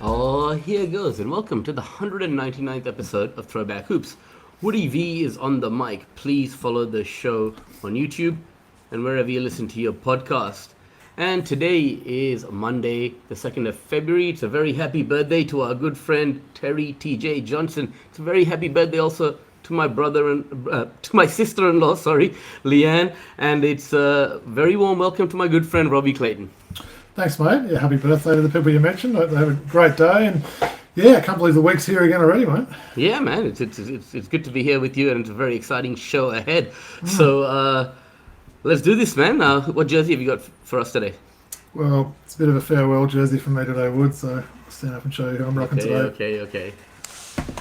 Oh, here goes, and welcome to the 199th episode of Throwback Hoops. Woody V is on the mic. Please follow the show on YouTube and wherever you listen to your podcast. And today is Monday, the 2nd of February. It's a very happy birthday to our good friend Terry T.J. Johnson. It's a very happy birthday also to my brother and to my sister-in-law, Leanne. And it's a very warm welcome to my good friend Robbie Clayton. Thanks, mate. Yeah, happy birthday to the people you mentioned. Hope they have a great day. And yeah, I can't believe the week's here again already, mate. Yeah, man. It's good to be here with you, and it's a very exciting show ahead. So let's do this, man. What jersey have you got for us today? Well, it's a bit of a farewell jersey for me today, Wood. So I'll stand up and show you who I'm rocking today. Okay.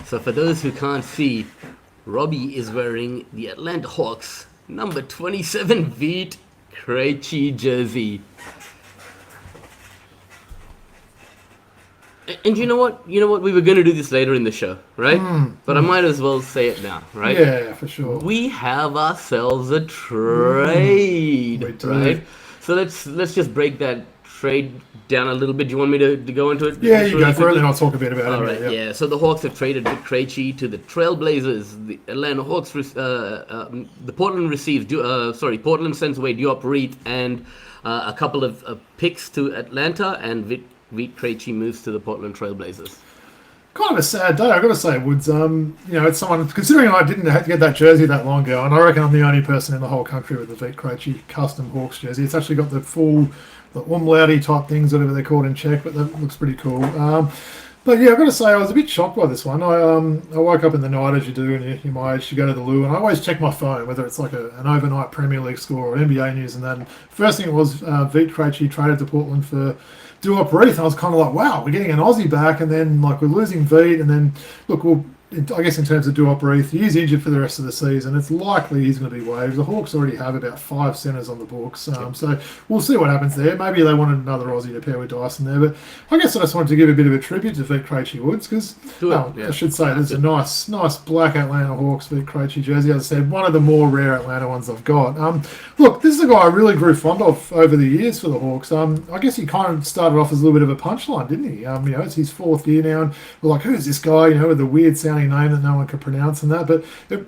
So for those who can't see, Robbie is wearing the Atlanta Hawks number 27 Veet Krejci jersey. And you know what? We were going to do this later in the show, right? But I might as well say it now, right? Yeah, for sure. We have ourselves a trade, right? So let's just break that trade down a little bit. Do you want me to go into it? Yeah, you go for it, and I'll talk a bit about it. All right, yeah. So the Hawks have traded Krejci to the Trailblazers. The Atlanta Hawks, the Portland Portland sends away Diop Reed and a couple of picks to Atlanta, and Veet Krejci moves to the Portland Trailblazers. Kind of a sad day, I've got to say, Woods. It's someone, considering I didn't have to get that jersey that long ago, and I reckon I'm the only person in the whole country with the Veet Krejci custom Hawks jersey. It's actually got the umlauty type things, whatever they're called in Czech, but that looks pretty cool. But yeah, I've got to say, I was a bit shocked by this one. I woke up in the night, as you do, and you're my age, you go to the loo, and I always check my phone, whether it's like an overnight Premier League score or NBA news and that. And first thing it was Veet Krejci traded to Portland for Diop Reed, and I was kind of like, wow, we're getting an Aussie back, and then like we're losing Veet, and then look, I guess in terms of Diop Reed, he's injured for the rest of the season. It's likely he's going to be waived. The Hawks already have about 5 centres on the books, so we'll see what happens there. Maybe they wanted another Aussie to pair with Dyson there, but I guess I just wanted to give a bit of a tribute to Veet Krejci Woods, because I should say there's a nice black Atlanta Hawks Veet Krejci jersey. As I said, one of the more rare Atlanta ones I've got. Look, this is a guy I really grew fond of over the years for the Hawks. I guess he kind of started off as a little bit of a punchline, didn't he? It's his 4th year now, and we're like, who's this guy? With the weird sounding name that no one could pronounce and that. But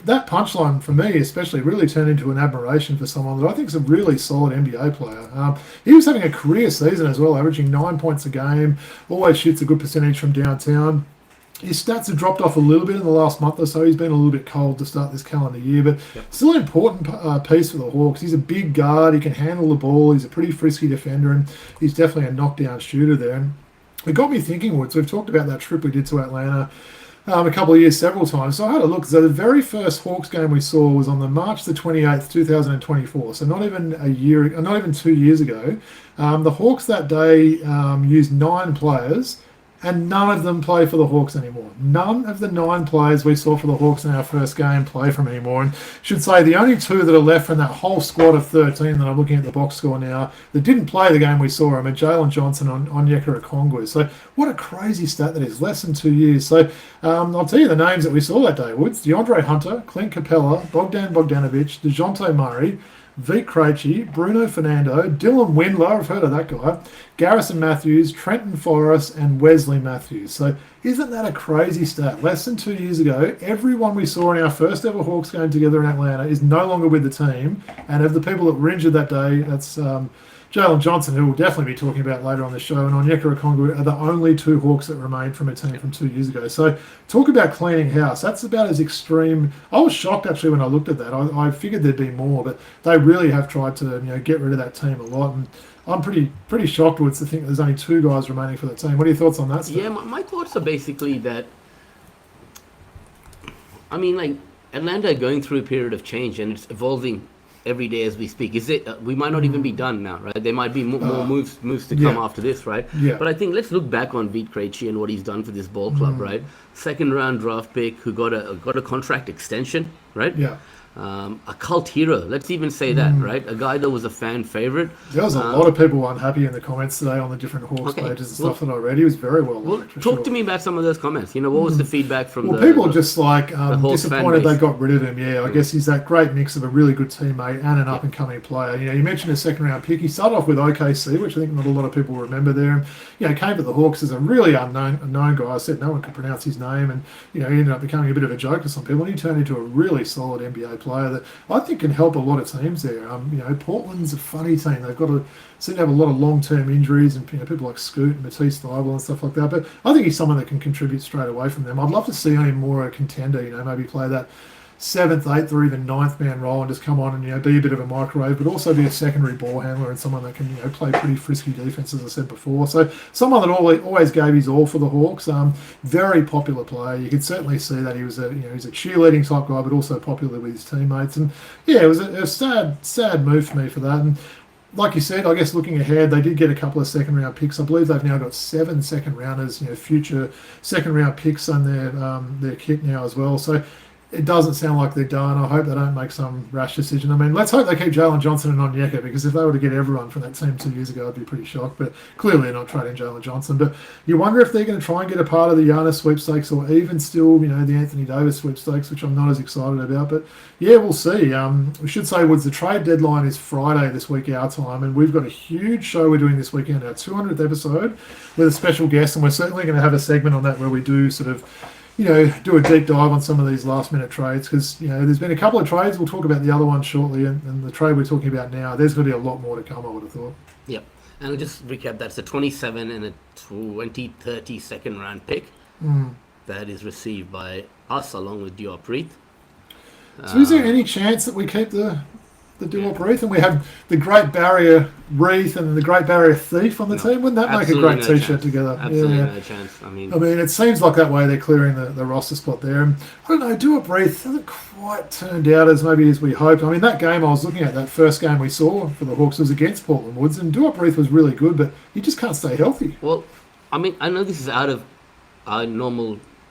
that punchline, for me especially, really turned into an admiration for someone that I think is a really solid NBA player. He was having a career season as well, averaging 9 points a game, always shoots a good percentage from downtown. His stats have dropped off a little bit in the last month or so. He's been a little bit cold to start this calendar year, but still an important piece for the Hawks. He's a big guard. He can handle the ball. He's a pretty frisky defender, and he's definitely a knockdown shooter there. And it got me thinking, Woods, we've talked about that trip we did to Atlanta a couple of years several times. So I had a look. So the very first Hawks game we saw was on the March the 28th, 2024. So not even 2 years ago. The Hawks that day used 9 players, and none of them play for the Hawks anymore. None of the 9 players we saw for the Hawks in our first game play for them anymore. And should say the only 2 that are left from that whole squad of 13 that I'm looking at the box score now that didn't play the game we saw are Jalen Johnson and Onyeka Okongwu. So what a crazy stat that is. Less than 2 years. So I'll tell you the names that we saw that day, Woods. DeAndre Hunter, Clint Capella, Bogdan Bogdanovic, DeJounte Murray, Veet Krejci, Bruno Fernando, Dylan Windler, I've heard of that guy, Garrison Matthews, Trenton Forrest, and Wesley Matthews. So isn't that a crazy stat? Less than 2 years ago, everyone we saw in our first ever Hawks game together in Atlanta is no longer with the team. And of the people that were injured that day, that's Jalen Johnson, who we'll definitely be talking about later on the show, and Onyeka Okongwu are the only 2 Hawks that remain from a team from 2 years ago. So talk about cleaning house. That's about as extreme. I was shocked actually when I looked at that. I figured there'd be more, but they really have tried to get rid of that team a lot. And I'm pretty shocked, Woods, to think there's only 2 guys remaining for the team. What are your thoughts on that stuff? Yeah, my thoughts are basically that, Atlanta going through a period of change, and it's evolving every day as we speak. We might not even be done now, right? There might be more moves to come after this, right? Yeah. But I think let's look back on Veet Krejci and what he's done for this ball club, right? second round draft pick who got a contract extension, right? Yeah. A cult hero. Let's even say that, right? A guy that was a fan favorite. There was a lot of people unhappy in the comments today on the different Hawks pages and stuff that I read. He was very well liked. Talk to me about some of those comments. What was the feedback from people just like Hawks disappointed they got rid of him. Yeah, I guess he's that great mix of a really good teammate and an up and coming player. You mentioned a second round pick. He started off with OKC, which I think not a lot of people remember there. And, came to the Hawks as a really unknown guy. I said no one could pronounce his name, and he ended up becoming a bit of a joke to some people. And he turned into a really solid NBA player that I think can help a lot of teams there. Portland's a funny team. They've seem to have a lot of long-term injuries, and people like Scoot and Matisse Thybulle and stuff like that. But I think he's someone that can contribute straight away from them. I'd love to see him more a contender. Maybe play that 7th, 8th, or even 9th man role and just come on and be a bit of a microwave, but also be a secondary ball handler and someone that can play pretty frisky defense, as I said before. So someone that always gave his all for the Hawks. Very popular player. You could certainly see that he was he's a cheerleading type guy, but also popular with his teammates. And it was a sad move for me for that. And like you said, I guess looking ahead, they did get a couple of second-round picks. I believe they've now got 7 second-rounders, future second-round picks on their kit now as well. So it doesn't sound like they're done. I hope they don't make some rash decision. I mean, let's hope they keep Jalen Johnson and Onyeka, because if they were to get everyone from that team 2 years ago, I'd be pretty shocked. But clearly they're not trading Jalen Johnson. But you wonder if they're going to try and get a part of the Giannis sweepstakes, or even still, the Anthony Davis sweepstakes, which I'm not as excited about. But yeah, we'll see. We should say, Woods, the trade deadline is Friday this week, our time, and we've got a huge show we're doing this weekend, our 200th episode, with a special guest, and we're certainly going to have a segment on that where we do sort of do a deep dive on some of these last-minute trades, because, there's been a couple of trades. We'll talk about the other one shortly, and the trade we're talking about now, there's going to be a lot more to come, I would have thought. Yep. And I'll just recap, that's a 27 and a 2030 second-round pick that is received by us along with Diop Reith. So is there any chance that we keep the Diop Reith, and we have the Great Barrier Reith and the Great Barrier Thief on the team? Wouldn't that make a great T-shirt together? Absolutely no chance. I mean, it seems like that way they're clearing the roster spot there. And I don't know, Diop Reith hasn't quite turned out as we hoped. I mean, that game I was looking at, that first game we saw for the Hawks, was against Portland Woods, and Diop Reith was really good, but he just can't stay healthy. Well, I mean, I know this is out of our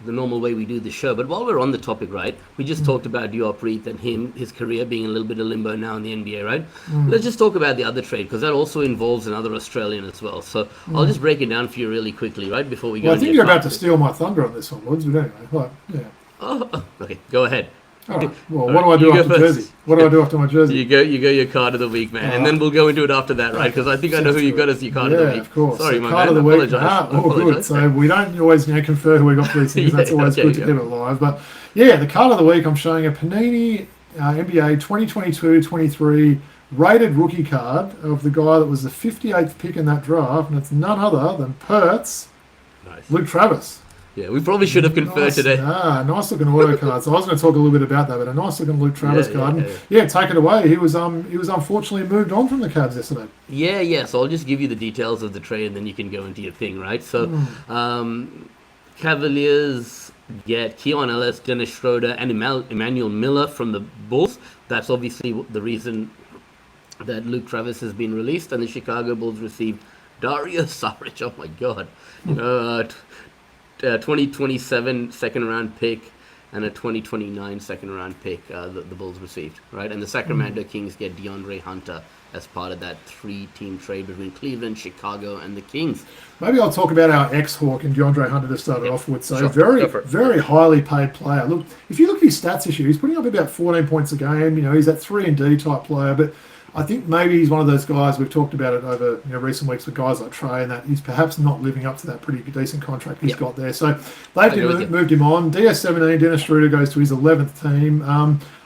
the normal way we do the show, but while we're on the topic, right, we just talked about Diop Reith and his career being a little bit of limbo now in the NBA, right? Let's just talk about the other trade, because that also involves another Australian as well. So I'll just break it down for you really quickly, right, before we go. Well, I think you're about to steal my thunder on this one, Woods, but anyway, Oh, okay, go ahead. All right. Well, what do I do after Jersey? What do I do after my Jersey? You go your card of the week, man, and then we'll go into it after that, right? Because I think I know who you got as your card of the week. Yeah, of course. Sorry, so my card man. of the week. Apologise. Good. So we don't always confer who we got for these things. That's always good to keep it live. But yeah, the card of the week, I'm showing a Panini NBA 2022-23 rated rookie card of the guy that was the 58th pick in that draft, and it's none other than Pert's Luke Travers. Yeah, we probably should have conferred today. Nice looking auto card. So I was going to talk a little bit about that, but a nice looking Luke Travers card. Yeah, take it away. He was unfortunately moved on from the Cavs yesterday. Yeah. So I'll just give you the details of the trade, and then you can go into your thing, right? So, Cavaliers get Keon Ellis, Dennis Schroeder, and Emmanuel Miller from the Bulls. That's obviously the reason that Luke Travers has been released, and the Chicago Bulls received Dario Saric. Oh my God. 2027 second round pick and a 2029 second round pick the Bulls received, right? And the Sacramento Kings get DeAndre Hunter as part of that 3-team trade between Cleveland, Chicago, and the Kings. Maybe I'll talk about our ex-Hawk and DeAndre Hunter to start off with. So very highly paid player. Look, if you look at his stats this year, he's putting up about 14 points a game. He's that 3-and-D type player, but I think maybe he's one of those guys, we've talked about it over recent weeks with guys like Trey, and that he's perhaps not living up to that pretty decent contract he's got there. So they've moved him on. DS17, Dennis Schroeder goes to his 11th team.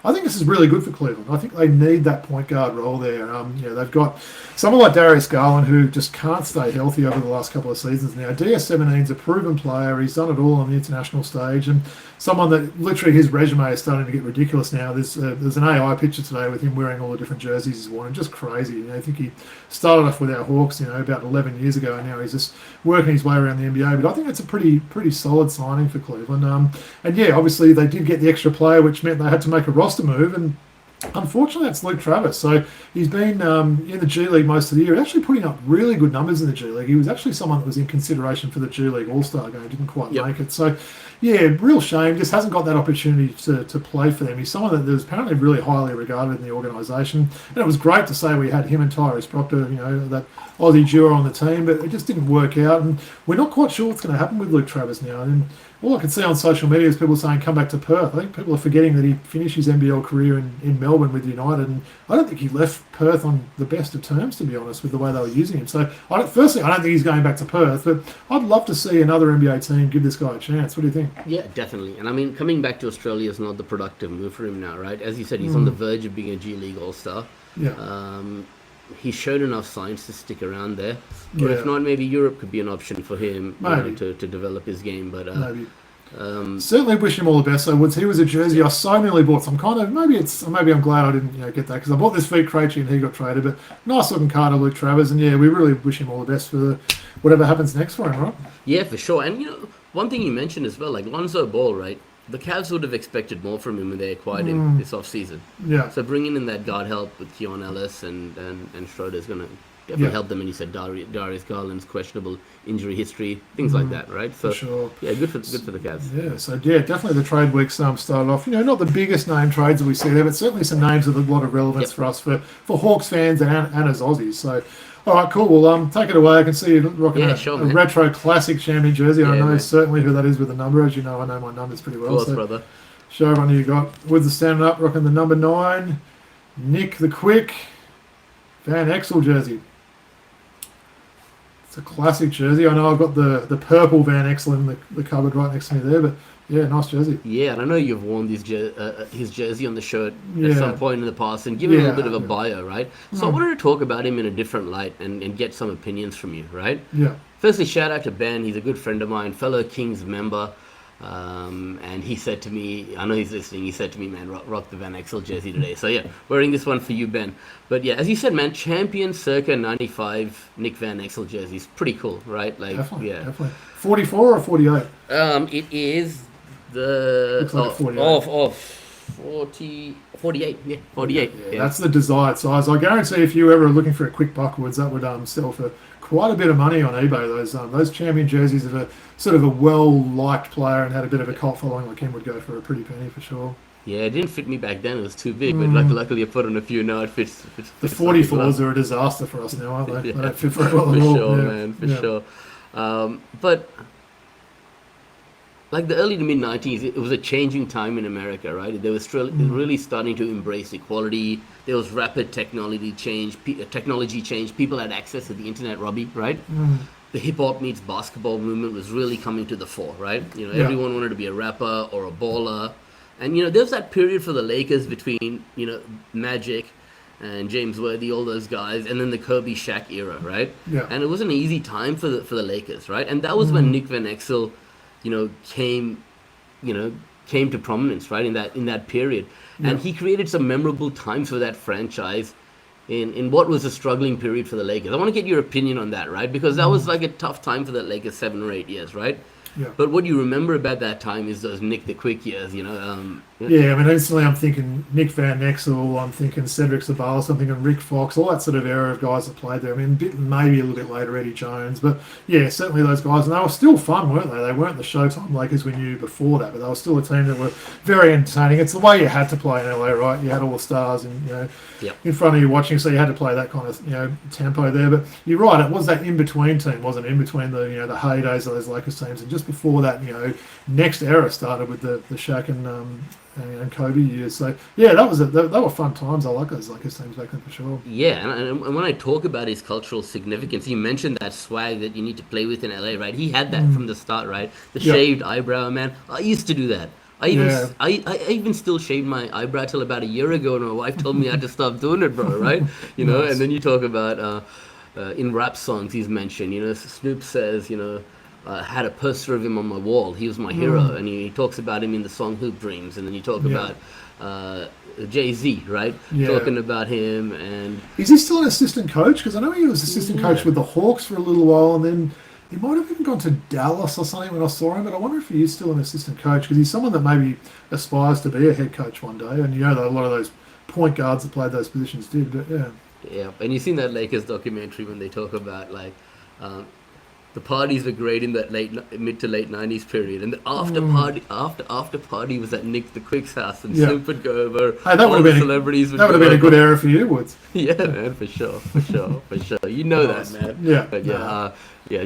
I think this is really good for Cleveland. I think they need that point guard role there. They've got someone like Darius Garland who just can't stay healthy over the last couple of seasons now. DS17's a proven player. He's done it all on the international stage, and someone that literally his resume is starting to get ridiculous now. There's an AI picture today with him wearing all the different jerseys he's worn, just crazy. I think he started off with our Hawks, about 11 years ago, and now he's just working his way around the NBA. But I think it's a pretty solid signing for Cleveland. And yeah, obviously they did get the extra player, which meant they had to make a roster move, and unfortunately that's Luke Travers. So he's been in the G League most of the year, actually putting up really good numbers in the G League. He was actually someone that was in consideration for the G League All-Star game, didn't quite make it. So Yeah, real shame. Just hasn't got that opportunity to play for them. He's someone that was apparently really highly regarded in the organisation. And it was great to say we had him and Tyrese Proctor, that Aussie duo on the team, but it just didn't work out. And we're not quite sure what's going to happen with Luke Travers now. And all I can see on social media is people saying, come back to Perth. I think people are forgetting that he finished his NBL career in Melbourne with United. And I don't think he left Perth on the best of terms, to be honest, with the way they were using him. So, firstly, I don't think he's going back to Perth, but I'd love to see another NBA team give this guy a chance. What do you think? Yeah, definitely. And I mean, coming back to Australia is not the productive move for him now, right? As you said, he's on the verge of being a G League All-Star. Yeah. He showed enough signs to stick around there. Or if not, maybe Europe could be an option for him to develop his game. But maybe. Certainly wish him all the best. So Woods, he was a jersey I so nearly bought. Some kind of maybe I'm glad I didn't get that because I bought this for Krejci and he got traded. But nice looking card of Luke Travers, and we really wish him all the best for whatever happens next for him, right? Yeah, for sure. And one thing you mentioned as well, like Lonzo Ball, right? The Cavs would have expected more from him when they acquired him this offseason. Yeah. So bringing in that guard help with Keon Ellis and Schroeder is going to definitely help them. And you said Darius Garland's questionable injury history, things like that, right? So, for sure. Yeah, good for the Cavs. Yeah, so definitely the trade week started off. Not the biggest name trades that we see there, but certainly some names with a lot of relevance for us, for Hawks fans and as Aussies. So, all right, cool. Well, take it away. I can see you rocking a retro classic champion jersey. I know certainly who that is with the number. As you know, I know my numbers pretty well. Of course, brother. Show everyone who you got. With the standing up, rocking the number 9, Nick the Quick, Van Exel jersey. It's a classic jersey. I know I've got the purple Van Exel in the cupboard right next to me there, but yeah, nice jersey. Yeah, and I know you've worn his jersey on the shirt at some point in the past and given a little bit of a bio, right? So I wanted to talk about him in a different light and get some opinions from you, right? Yeah. Firstly, shout out to Ben. He's a good friend of mine, fellow Kings member. And he said to me, I know he's listening, he said to me, man, rock the Van Exel jersey today. So yeah, wearing this one for you, Ben. But yeah, as you said, man, champion circa 95 Nick Van Exel jerseys. Pretty cool, right? Like, definitely. 44 or 48? It is the... Looks like 48. Yeah, 48. Yeah, that's the desired size. I guarantee if you ever are looking for a quick buckwoods, that would sell for quite a bit of money on eBay. Those champion jerseys of a sort of a well-liked player and had a bit of a cult following like him would go for a pretty penny for sure. Yeah, it didn't fit me back then. It was too big, but luckily I put on a few. Now it fits. The 44s are a disaster for us now, aren't they? Yeah. They don't fit very well at all. For sure, man. For sure. But like the early to mid 90s, it was a changing time in America, right? They were really starting to embrace equality. There was rapid technology change. People had access to the internet, Robbie, right? The hip hop meets basketball movement was really coming to the fore, right? Everyone wanted to be a rapper or a baller, and there was that period for the Lakers between Magic and James Worthy, all those guys, and then the Kobe Shaq era, right? Yeah. And it was an easy time for the Lakers, right? And that was when Nick Van Exel, came to prominence, right? In that period, and he created some memorable times for that franchise. In what was a struggling period for the Lakers. I want to get your opinion on that, right? Because that was like a tough time for the Lakers, 7 or 8 years, right? Yeah. But what you remember about that time is those Nick the Quick years, Yeah, I mean, instantly I'm thinking Nick Van Exel, I'm thinking Cedric Sabalas, I'm thinking Rick Fox, all that sort of era of guys that played there. I mean, maybe a little bit later, Eddie Jones, but yeah, certainly those guys. And they were still fun, weren't they? They weren't the Showtime Lakers we knew before that, but they were still a team that were very entertaining. It's the way you had to play in LA, right? You had all the stars and, in front of you watching, so you had to play that kind of, tempo there. But you're right, it was that in-between team, wasn't it? In between the, the heydays of those Lakers teams. And just before that, next era started with the Shaq and Kobe years. So yeah, they were fun times. I like those Lakers teams back then for sure. Yeah, and when I talk about his cultural significance, you mentioned that swag that you need to play with in LA, right? He had that from the start, right? The shaved eyebrow, man. I used to do that. I even still shaved my eyebrow till about a year ago, and my wife told me I had to stop doing it, bro. Right? Nice. And then you talk about in rap songs he's mentioned. Snoop says, had a poster of him on my wall. He was my hero, and he talks about him in the song Hoop Dreams. And then you talk about Jay-Z, right? Yeah. Talking about him. And is he still an assistant coach? Because I know he was assistant coach with the Hawks for a little while, and then he might have even gone to Dallas or something when I saw him. But I wonder if he is still an assistant coach, because he's someone that maybe aspires to be a head coach one day. And that a lot of those point guards that played those positions did. But yeah. Yeah, and you've seen that Lakers documentary when they talk about the parties were great in that mid to late 90s period, and the after party was at Nick the Quick's house, and Simp would go over. Hey, that would have been celebrities. That would have been a good era for you, Woods. Yeah, man, for sure. You know that, man. Yeah, but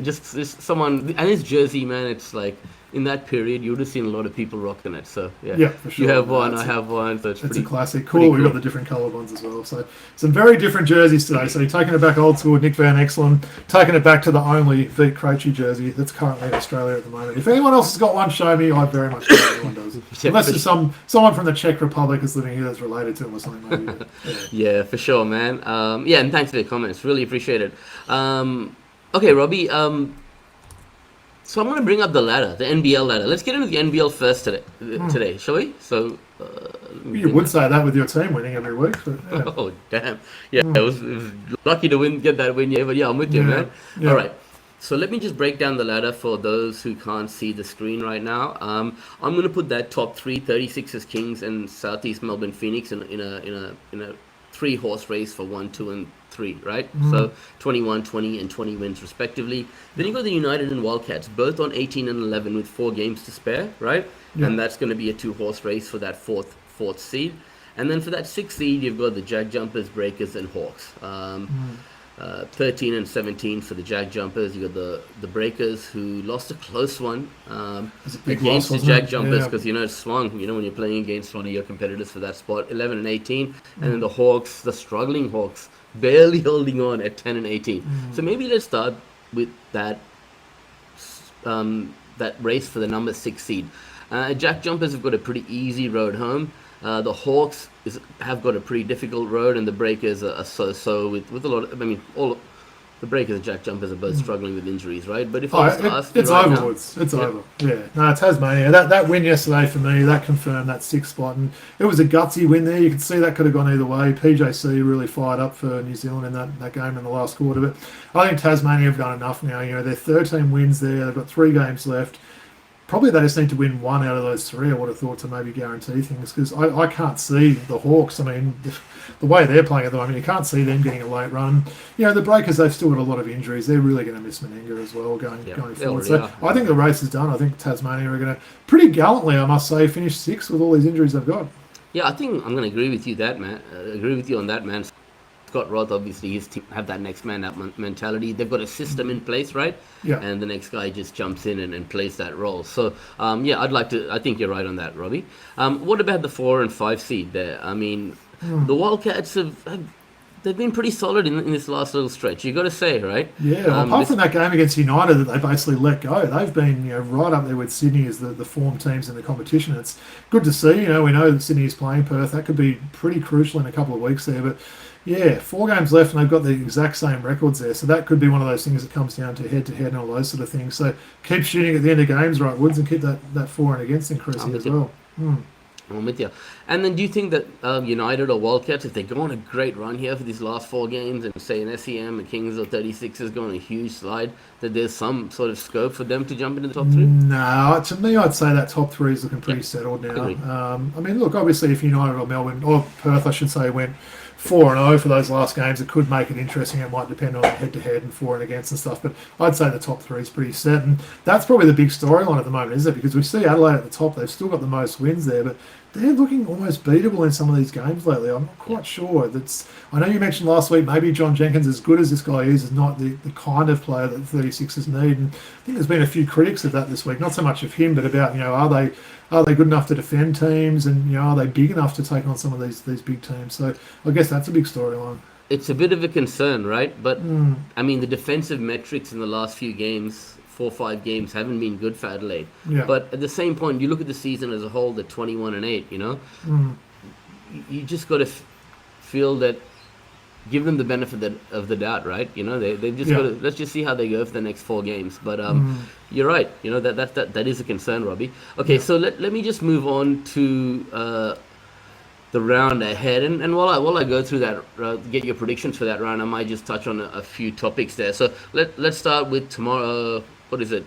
just someone, and his jersey, man. It's like in that period, you would have seen a lot of people rocking it. So yeah, for sure. You have one, I have one. So it's a classic. Cool. We've got the different coloured ones as well. So some very different jerseys today. So you're taking it back old school, Nick Van Exel, taking it back to the only V. Krejci jersey that's currently in Australia at the moment. If anyone else has got one, show me. I very much doubt anyone does. Unless there's someone from the Czech Republic is living here that's related to him or something. Maybe. Yeah, for sure, man. And thanks for the comments. Really appreciate it. Okay, Robbie. So I'm going to bring up the ladder, the NBL ladder. Let's get into the NBL first today, shall we? So you would say that with your team winning every week. But, yeah. Oh, damn. Yeah, it was lucky to get that win, but I'm with you, man. Yeah. All right. So let me just break down the ladder for those who can't see the screen right now. I'm going to put that top 3, 36ers Kings and Southeast Melbourne Phoenix in a 3-horse race for 1, 2, and 3, right? So 21, 20, and 20 wins respectively. Then you've got the United and Wildcats, both on 18 and 11 with 4 games to spare, right? Yeah. And that's going to be a 2-horse race for that fourth seed. And then for that 6th seed, you've got the Jag Jumpers, Breakers, and Hawks. 13 and 17 for the Jag Jumpers. You got the Breakers, who lost a close one against the Jag Jumpers, because it's swung. When you're playing against one of your competitors for that spot, 11 and 18, and then the Hawks, the struggling Hawks, barely holding on at 10 and 18. So maybe let's start with that race for the number 6 seed. Jag Jumpers have got a pretty easy road home. The Hawks have got a pretty difficult road, and the Breakers are so with a lot of, all the Breakers and Jack Jumpers are both struggling with injuries, right? But if I was to ask you right now, it's over. Yeah, no, Tasmania. That win yesterday for me, that confirmed that 6th spot, and it was a gutsy win there. You could see that could have gone either way. PJC really fired up for New Zealand in that game in the last quarter, but I think Tasmania have done enough now. They're 13 wins there. They've got 3 games left. Probably they just need to win 1 out of those 3, I would have thought, to maybe guarantee things, because I can't see the Hawks. The way they're playing at the moment, you can't see them getting a late run. The Breakers, they've still got a lot of injuries. They're really going to miss Meninga as well going forward. So I think the race is done. I think Tasmania are going to, pretty gallantly, I must say, finish 6th with all these injuries they've got. Yeah, I think I'm going to agree with you on that, man. Scott Roth, obviously, his team have that next man up mentality. They've got a system in place, right? Yeah. And the next guy just jumps in and plays that role. So, I think you're right on that, Robbie. What about the 4 and 5 seed there? The Wildcats they've been pretty solid in this last little stretch. You got to say, right? Yeah. Apart from that game against United that they basically let go, they've been right up there with Sydney as the form teams in the competition. It's good to see. We know that Sydney is playing Perth. That could be pretty crucial in a couple of weeks there, but. Yeah, 4 games left, and they've got the exact same records there. So that could be one of those things that comes down to head-to-head and all those sort of things. So keep shooting at the end of games, right, Woods, and keep that for and against increasing as well. I'm with you. And then do you think that United or Wildcats, if they go on a great run here for these last 4 games, and say an SEM, a Kings or 36ers go on a huge slide, that there's some sort of scope for them to jump into the top 3? No, to me, I'd say that top 3 is looking pretty settled now. Look, obviously, if United or Melbourne, or Perth, I should say, went 4-0 for those last games, it could make it interesting. It might depend on head-to-head and for and against and stuff, but I'd say the top 3 is pretty set, and that's probably the big storyline at the moment, isn't it? Because we see Adelaide at the top, they've still got the most wins there, but they're looking almost beatable in some of these games lately. I'm not quite sure. I know you mentioned last week maybe John Jenkins, as good as this guy is not the kind of player that the 36ers need, and I think there's been a few critics of that this week, not so much of him, but about, are they good enough to defend teams, and are they big enough to take on some of these big teams? So I guess that's a big storyline. It's a bit of a concern, right? But the defensive metrics in the last few games, 4 or 5 games, haven't been good for Adelaide. Yeah. But at the same point, you look at the season as a whole, the 21 and 8. You just got to feel that. Give them the benefit of the doubt, right? They've just got to, let's just see how they go for the next 4 games. But you're right. That is a concern, Robbie. Okay, so let me just move on to the round ahead, and while I go through that, get your predictions for that round, I might just touch on a few topics there. So let's start with tomorrow. What is it?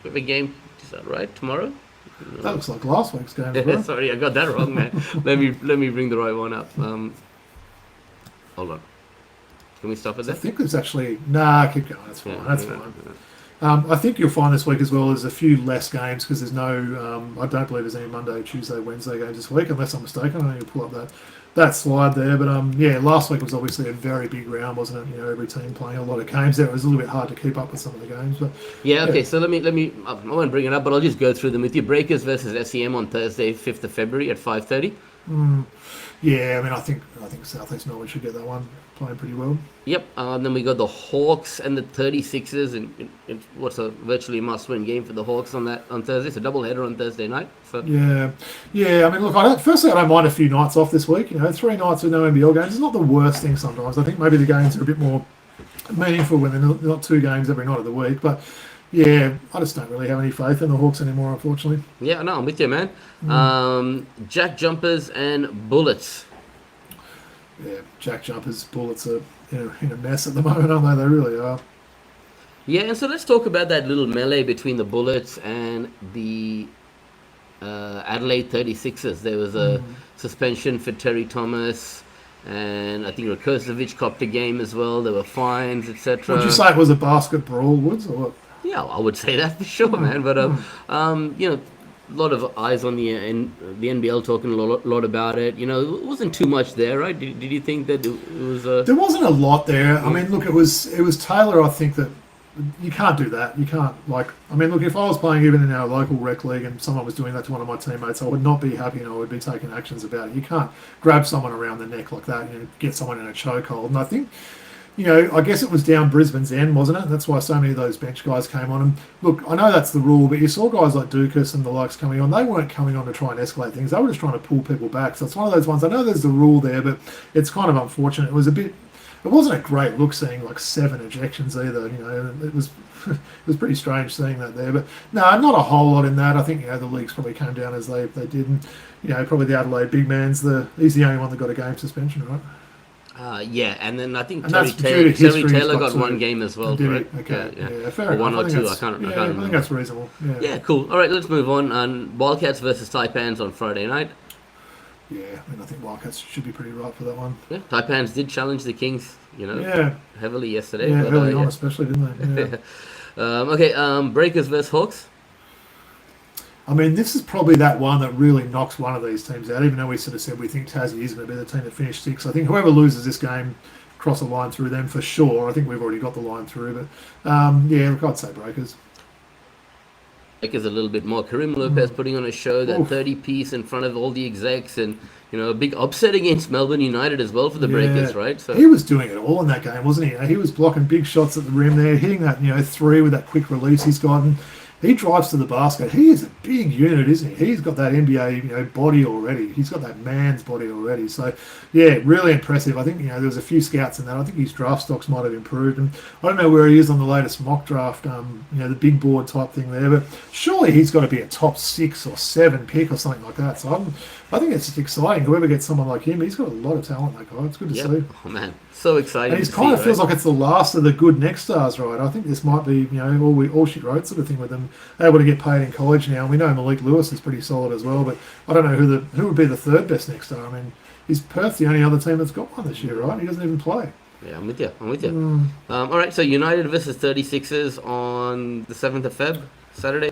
Big game. Is that right? Tomorrow? That looks like last week's game. Sorry, I got that wrong, man. let me bring the right one up. Hold on. Can we stop at I that? think there's actually keep going. That's fine. That's fine. I think you'll find this week as well there's a few less games because there's no. I don't believe there's any Monday, Tuesday, Wednesday games this week, unless I'm mistaken. I need to pull up that slide there. But last week was obviously a very big round, wasn't it? Every team playing a lot of games there. It was a little bit hard to keep up with some of the games. But okay. So let me. I won't bring it up, but I'll just go through them with you. Breakers versus SEM on Thursday, 5th of February at 5:30. Yeah, I mean, I think South East Melbourne should get that one playing pretty well. Yep. Then we got the Hawks and the 36ers, and what's a virtually must-win game for the Hawks on Thursday. It's a double-header on Thursday night. So yeah. I mean, look, I don't mind a few nights off this week. 3 nights with no NBL games is not the worst thing sometimes. I think maybe the games are a bit more meaningful when they're not 2 games every night of the week, but. Yeah, I just don't really have any faith in the Hawks anymore, unfortunately. Yeah, no, I'm with you, man. Jack Jumpers and Bullets. Yeah, Jack Jumpers, Bullets are in a mess at the moment, aren't they? They really are. Yeah, and so let's talk about that little melee between the Bullets and the Adelaide 36ers. There was a suspension for Terry Thomas, and I think Rakosovic copped a game as well. There were fines, etc. Would you say it was a basket brawl, Woods, or what? Yeah, I would say that for sure, man. But a lot of eyes on the NBL talking a lot about it. It wasn't too much there, right? Did you think that it was? There wasn't a lot there. I mean, look, it was Taylor. I think that you can't do that. You can't look. If I was playing even in our local rec league and someone was doing that to one of my teammates, I would not be happy, and I would be taking actions about it. You can't grab someone around the neck like that and get someone in a chokehold. And I think. I guess it was down Brisbane's end, wasn't it? And that's why so many of those bench guys came on. And look, I know that's the rule, but you saw guys like Dukas and the likes coming on. They weren't coming on to try and escalate things. They were just trying to pull people back. So it's one of those ones. I know there's the rule there, but it's kind of unfortunate. It wasn't a great look seeing like 7 ejections either. It was it was pretty strange seeing that there. But no, not a whole lot in that. I think the leagues probably came down as they did. And probably the Adelaide big man's he's the only one that got a game suspension, right? And then I think and Terry Taylor got 1 game as well, correct? Okay, yeah, fair or 1 enough. or 2, I can't remember. I think that's reasonable. Yeah, cool. All right, let's move on. Wildcats versus Taipans on Friday night. Yeah, I think Wildcats should be pretty right for that one. Yeah, Taipans did challenge the Kings, heavily yesterday. Yeah, early on especially, didn't they? Yeah. Breakers versus Hawks. I mean, this is probably that one that really knocks one of these teams out, even though we sort of said we think Tassie is going to be the team that finished 6th. I think whoever loses this game, cross a line through them for sure. I think we've already got the line through, but I'd say Breakers. Breakers a little bit more. Karim Lopez putting on a show, that 30-piece in front of all the execs, and a big upset against Melbourne United as well for the Breakers, right? So he was doing it all in that game, wasn't he? He was blocking big shots at the rim there, hitting that 3 with that quick release he's gotten. He drives to the basket. He is a big unit, isn't he? He's got that NBA, body already. He's got that man's body already. So, yeah, really impressive. I think, there was a few scouts in that. I think his draft stocks might have improved. And I don't know where he is on the latest mock draft, the big board type thing there. But surely he's got to be a top 6 or 7 pick or something like that. So I think it's just exciting. Whoever gets someone like him, he's got a lot of talent, that guy. It's good to see. Oh, man. So exciting. And he kind of feels like it's the last of the good next stars, right? I think this might be, all she wrote sort of thing with them. Able to get paid in college now. We know Malik Lewis is pretty solid as well, but I don't know who would be the 3rd best next star. I mean, is Perth the only other team that's got one this year, right? He doesn't even play. Yeah, I'm with you. All right, so United versus 36ers on the 7th of Feb, Saturday.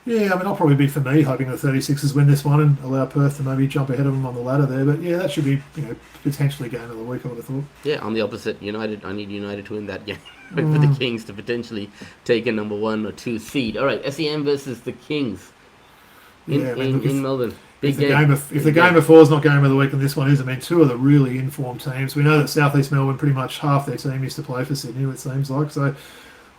Yeah, I mean, I'll probably be, for me, hoping the 36ers win this one and allow Perth to maybe jump ahead of them on the ladder there. But, yeah, that should be, potentially game of the week, I would have thought. Yeah, I'm the opposite. United, I need United to win that game for the Kings to potentially take a number 1 or 2 seed. All right, SEM versus the Kings in Melbourne. Big game. If the game before is not game of the week and this one is, I mean, 2 of the really informed teams. We know that South East Melbourne, pretty much half their team used to play for Sydney, it seems like. So,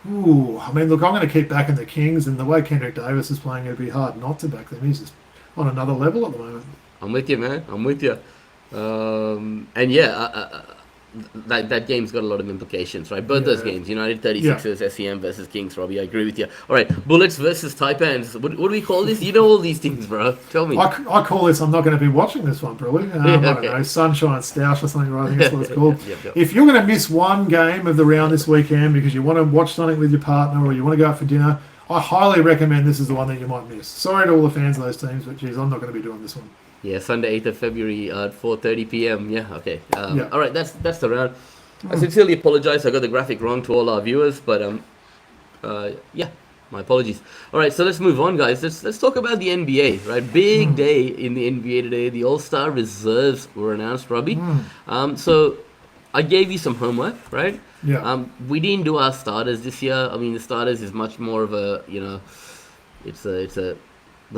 I mean, look, I'm going to keep backing the Kings, and the way Kendrick Davis is playing, it'd be hard not to back them. He's just on another level at the moment. I'm with you, man. I'm with you. That game's got a lot of implications, right? Both those games, United 36ers, SEM versus Kings, Robbie. I agree with you. All right, Bullets versus Taipans. What do we call this? You know all these teams, bro. Tell me. I call this, I'm not going to be watching this one, probably. I don't know, Sunshine Stoush or something, right? I think that's what it's called. Yep. If you're going to miss one game of the round this weekend because you want to watch something with your partner or you want to go out for dinner, I highly recommend this is the one that you might miss. Sorry to all the fans of those teams, but geez, I'm not going to be doing this one. Yeah, Sunday, 8th of February at 4:30 p.m. Yeah, okay. All right, that's the round. I sincerely apologize. I got the graphic wrong to all our viewers, but yeah, my apologies. All right, so let's move on, guys. Let's talk about the NBA. Right, big day in the NBA today. The All-Star reserves were announced, Robbie. So I gave you some homework, right? Yeah. We didn't do our starters this year. I mean, the starters is much more of a, it's the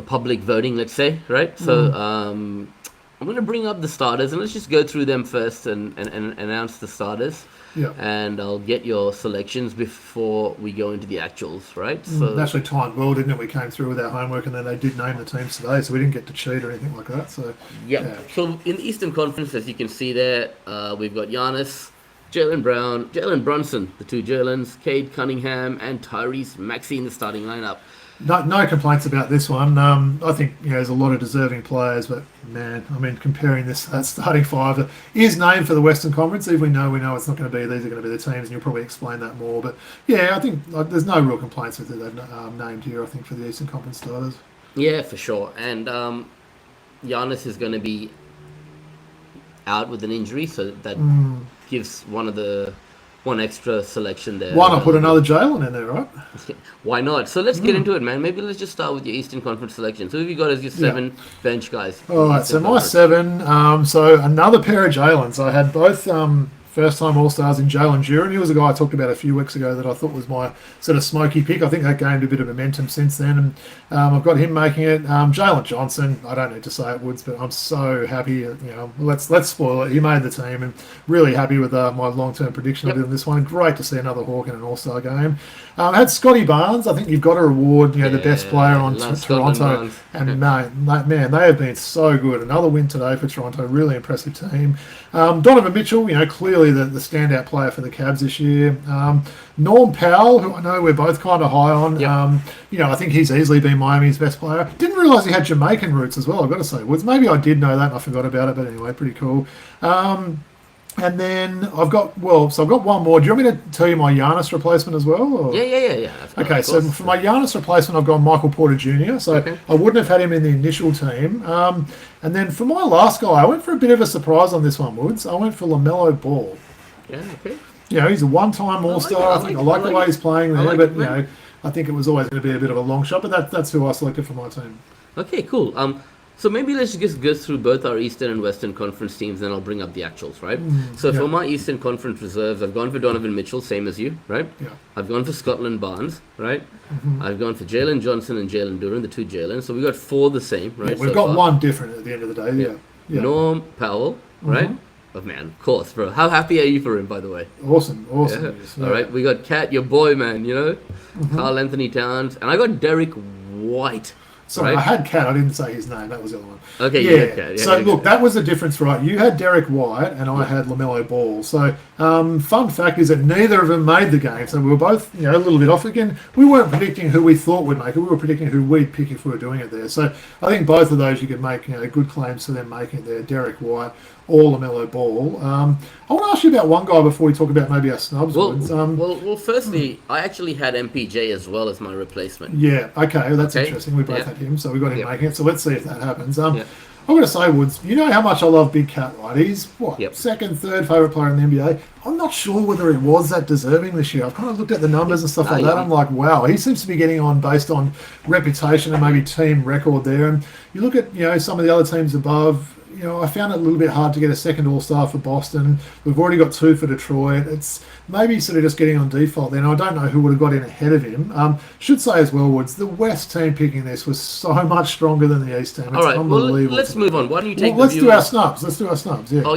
public voting, let's say, right? So I'm going to bring up the starters and let's just go through them first and announce the starters. Yeah. And I'll get your selections before we go into the actuals, right? So actually timed well, didn't it? We came through with our homework and then they did name the teams today, so we didn't get to cheat or anything like that. So yeah. So in the Eastern Conference, as you can see there, we've got Giannis, Jaylen Brown, Jalen Brunson, the two Jaylens, Cade Cunningham, and Tyrese Maxey in the starting lineup. No complaints about this one. I think there's a lot of deserving players, but man, I mean, comparing that starting five that is named for the Western Conference, even we know it's not going to be. These are going to be the teams, and you'll probably explain that more. But yeah, I think there's no real complaints with it. They've named here, I think, for the Eastern Conference starters. Yeah, for sure. And Giannis is going to be out with an injury, so that gives one extra selection there. Why not put another Jalen in there, right? Why not? So let's get into it, man. Maybe let's just start with your Eastern Conference selection. So who have you got as your seven bench guys? All right, so my seven. So another pair of Jalen's. I had both first-time All-Stars in Jalen Duren. He was a guy I talked about a few weeks ago that I thought was my sort of smoky pick. I think that gained a bit of momentum since then, and I've got him making it. Jalen Johnson, I don't need to say it, Woods, but I'm so happy. Let's spoil it. He made the team, and really happy with my long-term prediction of this one. Great to see another Hawk in an All-Star game. I had Scotty Barnes. I think you've got to reward the best player on Toronto, and man, they have been so good. Another win today for Toronto. Really impressive team. Donovan Mitchell, clearly the standout player for the Cavs this year. Norm Powell, who I know we're both kind of high on. I think he's easily been Miami's best player. Didn't realise he had Jamaican roots as well, I've got to say. Maybe I did know that and I forgot about it, but anyway, pretty cool. And then I've got one more. Do you want me to tell you my Giannis replacement as well? Or? Yeah. Okay, so for my Giannis replacement, I've gone Michael Porter Jr. So I wouldn't have had him in the initial team. And then for my last guy, I went for a bit of a surprise on this one, Woods. I went for LaMelo Ball. Yeah, okay. He's a one-time All-Star. I like the way he's playing there, but I think it was always going to be a bit of a long shot. But that's who I selected for my team. Okay, cool. So maybe let's just go through both our Eastern and Western Conference teams, then I'll bring up the actuals, right? For my Eastern Conference reserves, I've gone for Donovan Mitchell, same as you, right? Yeah. I've gone for Scotland Barnes, right? I've gone for Jalen Johnson and Jalen Duren, the two Jalen. So we got four the same, right? Yeah, we've got one different at the end of the day, yeah. Norm Powell, right? Oh, man, of course, bro. How happy are you for him, by the way? Awesome. Yeah. All right, we got Cat, your boy, man, Karl Anthony Towns. And I got Derek White. Sorry, right? I had Cat. I didn't say his name. That was the other one. Okay, yeah. So look, that was the difference, right? You had Derek White, and I had LaMelo Ball. So fun fact is that neither of them made the game. So we were both, a little bit off again. We weren't predicting who we thought would make it. We were predicting who we'd pick if we were doing it there. So I think both of those you could make, good claims to them making it there. Derek White or LaMelo Ball. I want to ask you about one guy before we talk about maybe our snubs. Well, firstly, I actually had MPJ as well as my replacement. Yeah, okay, that's interesting. We both had him, so we got him making it. So let's see if that happens. I'm going to say, Woods, you know how much I love Big Cat, right? He's, second, third favourite player in the NBA. I'm not sure whether he was that deserving this year. I've kind of looked at the numbers and stuff like that. I'm like, wow, he seems to be getting on based on reputation and maybe team record there. And you look at, some of the other teams above, I found it a little bit hard to get a second All-Star for Boston. We've already got two for Detroit. It's maybe sort of just getting on default then. I don't know who would have got in ahead of him. Should say as well, Woods, the West team picking this was so much stronger than the East team. It's unbelievable. Well, let's move on. Why don't you take let's do our snubs. yeah. Oh,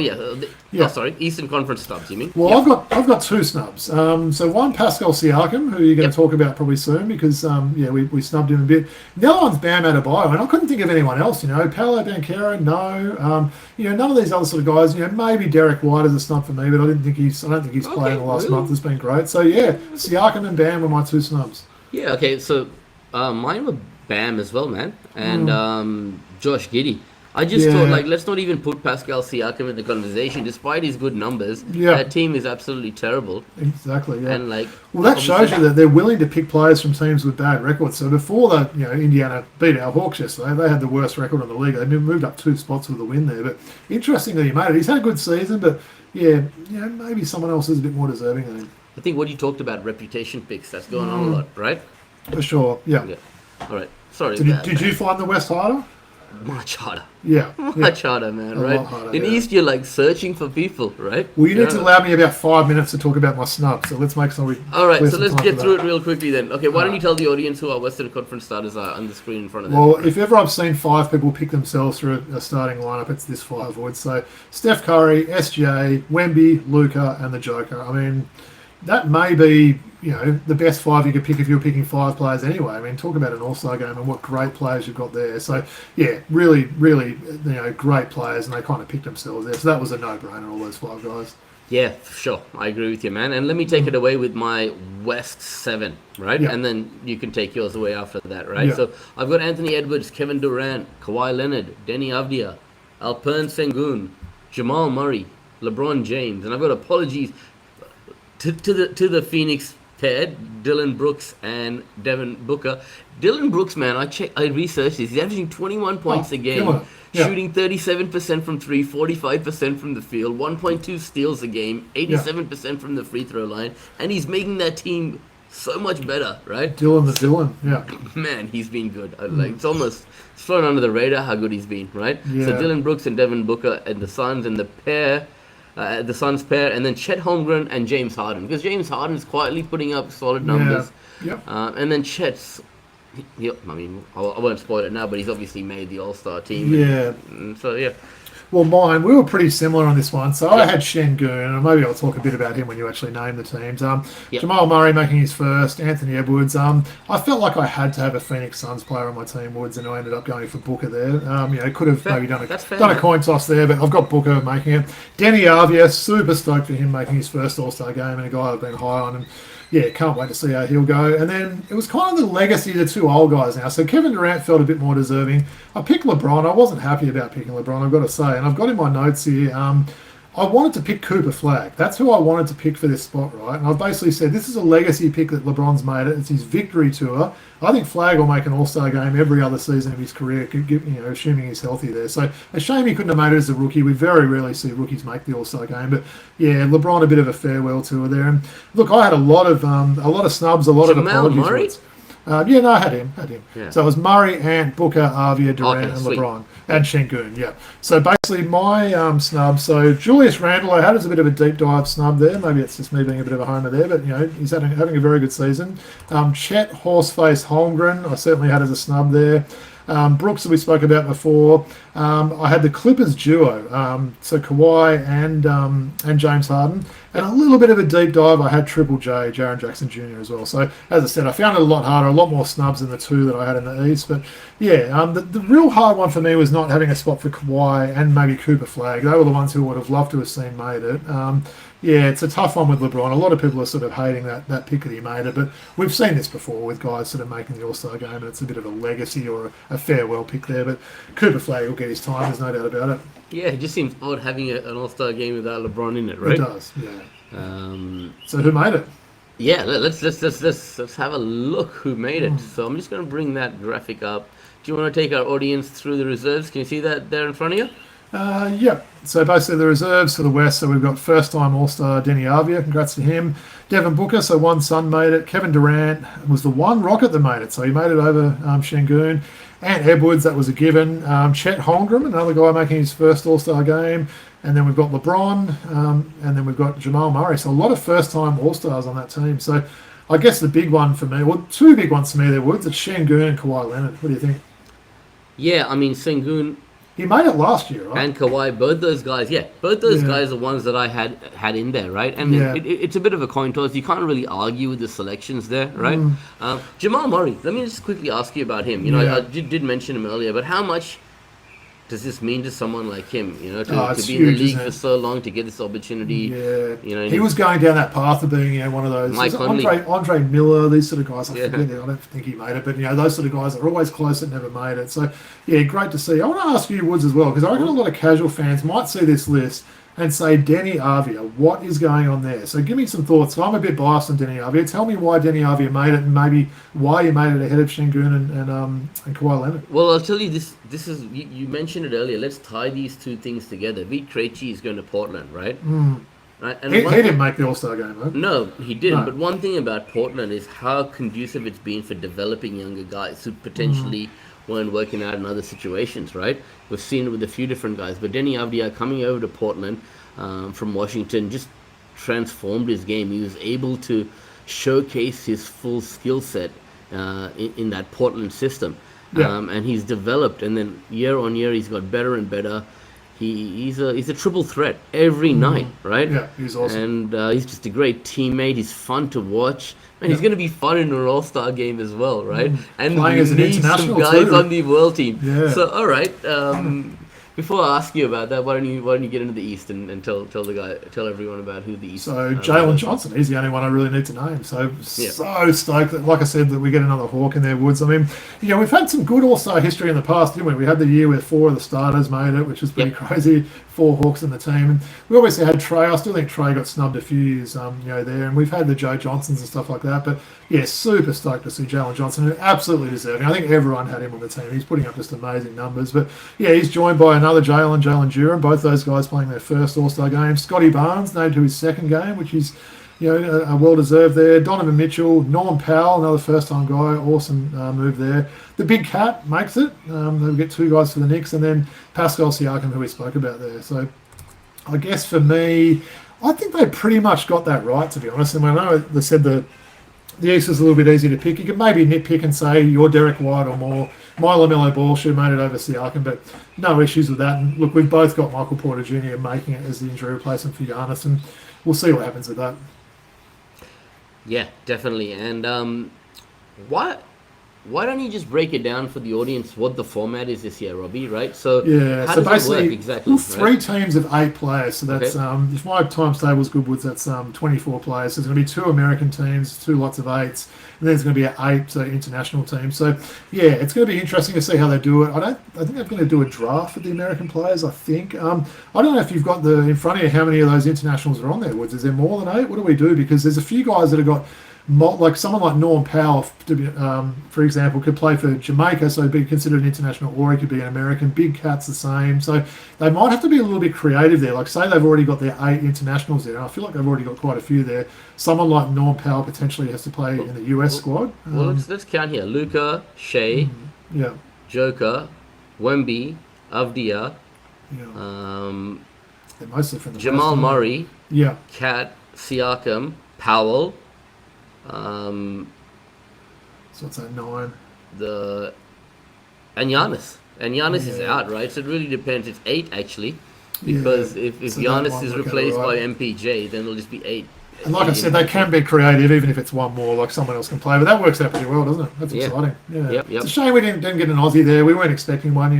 yeah. Sorry, Eastern Conference snubs, you mean? Well, I've got two snubs. So one, Pascal Siakam, who you're going to talk about probably soon because, we snubbed him a bit. The other one's Bam Adebayo, and I couldn't think of anyone else, Paolo Banchero, no. None of these other sort of guys, maybe Derek White is a snub for me, but I don't think he's played in the last month. It's been great. So, Siakam and Bam were my two snubs. Yeah, okay. So, mine were Bam as well, man. And Josh Giddey. I just Yeah. thought, like, let's not even put Pascal Siakam in the conversation. Despite his good numbers, Yeah. that team is absolutely terrible. Exactly, yeah. And, like, Well, that shows obviously- you that they're willing to pick players from teams with bad records. So before that, Indiana beat our Hawks yesterday. They had the worst record in the league. They moved up 2 spots with a win there. But interesting that he made it. He's had a good season, but yeah, maybe someone else is a bit more deserving than him. I think what you talked about, reputation picks, that's going on a lot, right? For sure, yeah. All right. Sorry. Did you find the West harder? Much harder. Yeah. Much harder, man, A right? lot harder, In yeah. East, you're like searching for people, right? Well, you need to allow me about 5 minutes to talk about my snub. So let's make some. All right, clear so some let's time get for through that. it real quickly then. Okay, why don't you tell the audience who our Western Conference starters are on the screen in front of them? Well, if ever I've seen 5 people pick themselves through a starting lineup, it's this 5 would. So Steph Curry, SJ, Wemby, Luka, and the Joker. I mean, that may be, the best 5 you could pick if you're picking 5 players anyway. I mean, talk about an all-star game and what great players you've got there. So, yeah, really, really, great players, and they kind of picked themselves there. So that was a no-brainer, all those 5 guys. Yeah, sure. I agree with you, man. And let me take it away with my West 7, right? Yeah. And then you can take yours away after that, right? Yeah. So I've got Anthony Edwards, Kevin Durant, Kawhi Leonard, Denny Avdia, Alpern Sengun, Jamal Murray, LeBron James. And I've got apologies to the Phoenix pair, Dylan Brooks and Devin Booker. Dylan Brooks, man, I researched this. He's averaging 21 points a game, killer. Yeah. shooting 37% from 3, 45% from the field, 1.2 steals a game, 87% from the free throw line, and he's making that team so much better, right? Dylan, yeah. Man, he's been good. Like it's almost flown under the radar how good he's been, right? Yeah. So Dylan Brooks and Devin Booker and the Suns and the pair. The Suns pair, and then Chet Holmgren and James Harden, because James Harden is quietly putting up solid numbers. Yeah. Yep. And then Chet's, I won't spoil it now, but he's obviously made the All-Star team. Yeah. And so, yeah. Well, we were pretty similar on this one. So I had Şengün, and maybe I'll talk a bit about him when you actually name the teams. Yep. Jamal Murray making his first, Anthony Edwards. I felt like I had to have a Phoenix Suns player on my team, Woods, and I ended up going for Booker there. Could have maybe done a coin toss there, but I've got Booker making it. Denny Avdia, super stoked for him making his first All-Star game, and a guy I've been high on. And yeah, can't wait to see how he'll go. And then it was kind of the legacy of the 2 old guys now. So Kevin Durant felt a bit more deserving. I picked LeBron. I wasn't happy about picking LeBron, I've got to say. And I've got in my notes here, I wanted to pick Cooper Flagg. That's who I wanted to pick for this spot, right? And I basically said, this is a legacy pick that LeBron's made it. It's his victory tour. I think Flagg will make an All-Star game every other season of his career, assuming he's healthy there. So a shame he couldn't have made it as a rookie. We very rarely see rookies make the All-Star game. But yeah, LeBron a bit of a farewell tour there. And look, I had a lot of snubs, a lot of apologies. Murray? I had him. Yeah. So it was Murray, Ant, Booker, Avdia, Durant, and sweet. LeBron. And Şengün, yeah. So basically my snub, so Julius Randle I had as a bit of a deep dive snub there. Maybe it's just me being a bit of a homer there, but he's having a very good season. Chet Horseface Holmgren I certainly had as a snub there. Brooks that we spoke about before. I had the Clippers duo, so Kawhi and James Harden. And a little bit of a deep dive, I had Triple J, Jaren Jackson Jr. as well. So as I said, I found it a lot harder, a lot more snubs than the 2 that I had in the East. But yeah, the real hard one for me was not having a spot for Kawhi and maybe Cooper Flagg. They were the ones who would have loved to have seen made it. Yeah, it's a tough one with LeBron. A lot of people are sort of hating that pick that he made it, but we've seen this before with guys sort of making the All-Star game, and it's a bit of a legacy or a farewell pick there. But Cooper Flagg will get his time, there's no doubt about it. Yeah, it just seems odd having an All-Star game without LeBron in it, right? It does, yeah. So who made it? Yeah, let's have a look who made it. So I'm just going to bring that graphic up. Do you want to take our audience through the reserves? Can you see that there in front of you? Yeah. So basically the reserves for the West. So we've got first-time All-Star Denny Avdia. Congrats to him. Devin Booker, so one Sun made it. Kevin Durant was the one Rocket that made it. So he made it over Şengün. Ant Edwards, that was a given. Chet Holmgren, another guy making his first All-Star game. And then we've got LeBron. And then we've got Jamal Murray. So a lot of first-time All-Stars on that team. So I guess the big one for me, well, 2 big ones for me there, Woods. It's Şengün and Kawhi Leonard. What do you think? Yeah, I mean, Sengun He made it last year, right? and Kawhi, both those guys are ones that I had in there, right? And it's a bit of a coin toss. You can't really argue with the selections there, right? Jamal Murray, let me just quickly ask you about him. I did mention him earlier, but how much does this mean to someone like him? You know, to it's be in the huge, league isn't for it? so long, to get this opportunity. Yeah, You know, he was going down that path of being, one of those. Mike Conley. Andre Miller, these sort of guys. I Yeah. forget it. I don't think he made it, but those sort of guys are always close that never made it. So yeah, great to see. I want to ask you, Woods, as well, because I reckon a lot of casual fans might see this list and say, Denny Avia, what is going on there? So give me some thoughts. So I'm a bit biased on Denny Avia. Tell me why Denny Avia made it, and maybe why he made it ahead of Şengün and Kawhi Leonard. Well, I'll tell you this. This is you mentioned it earlier. Let's tie these two things together. Vít Krejci is going to Portland, right? Right. And He didn't make the All-Star game, though. No, he didn't. No. But one thing about Portland is how conducive it's been for developing younger guys who potentially weren't working out in other situations, right? We've seen it with a few different guys. But Denny Avdia coming over to Portland from Washington just transformed his game. He was able to showcase his full skill set in that Portland system. Yeah. And he's developed, and then year on year he's got better and better. He's a triple threat every night, right? Yeah, he's awesome. And he's just a great teammate. He's fun to watch. And he's going to be fun in an All-Star game as well, right? And Playing we as an need some international guys too. on the world team. Yeah. So, all right. Before I ask you about that, why don't you get into the East and tell everyone about who the East? So Jalen Johnson, he's the only one I really need to name. So stoked that, like I said, that we get another Hawk in there, Woods. I mean, we've had some good All-Star history in the past, didn't we? We had the year where 4 of the starters made it, which was pretty crazy. 4 Hawks in the team, and we obviously had Trey. I still think Trey got snubbed a few years, there, and we've had the Joe Johnsons and stuff like that. But yeah, super stoked to see Jalen Johnson, and absolutely deserving. I think everyone had him on the team. He's putting up just amazing numbers. But yeah, he's joined by another Jalen Duran. Both those guys playing their first All-Star game. Scotty Barnes named to his second game, which is a well-deserved there. Donovan Mitchell, Norm Powell, another first-time guy. Awesome move there. The Big Cat makes it. They'll get 2 guys for the Knicks, and then Pascal Siakam, who we spoke about there. So I guess for me, I think they pretty much got that right, to be honest. And I know they said the East is a little bit easy to pick. You can maybe nitpick and say you're Derek White or more. My LaMelo Ball should have made it over Siakam, but no issues with that. And look, we've both got Michael Porter Jr. making it as the injury replacement for Giannis, and we'll see what happens with that. Yeah, definitely. And why don't you just break it down for the audience what the format is this year, Robbie, right? So how so does it basically, work exactly? 3 teams of 8 players. So that's if my times table's good, Woods, that's 24 players. So there's going to be 2 American teams, 2 lots of 8s, and then there's going to be 8 international teams. So yeah, it's going to be interesting to see how they do it. I think they're going to do a draft for the American players. I think I don't know if you've got in front of you how many of those internationals are on there, Woods. Is there more than 8? What do we do? Because there's a few guys that have got. Like someone like Norm Powell, for example, could play for Jamaica, so be considered an international, or he could be an American. Big Cat's the same, so they might have to be a little bit creative there. Like, say they've already got their 8 internationals there, and I feel like they've already got quite a few there. Someone like Norm Powell potentially has to play in the US squad. Well, let's count here: Luka, Shea, Joker, Wemby, Avdia, they're mostly from the Jamal West, Murray, Cat, Siakam, Powell. So what's that, 9? And Giannis. And Giannis is out, right? So it really depends. It's 8 actually, because if Giannis is replaced by MPJ, then it'll just be 8. And like I said, they can be creative, even if it's one more, like someone else can play. But that works out pretty well, doesn't it? That's exciting. Yeah. Yep. It's a shame we didn't get an Aussie there. We weren't expecting one.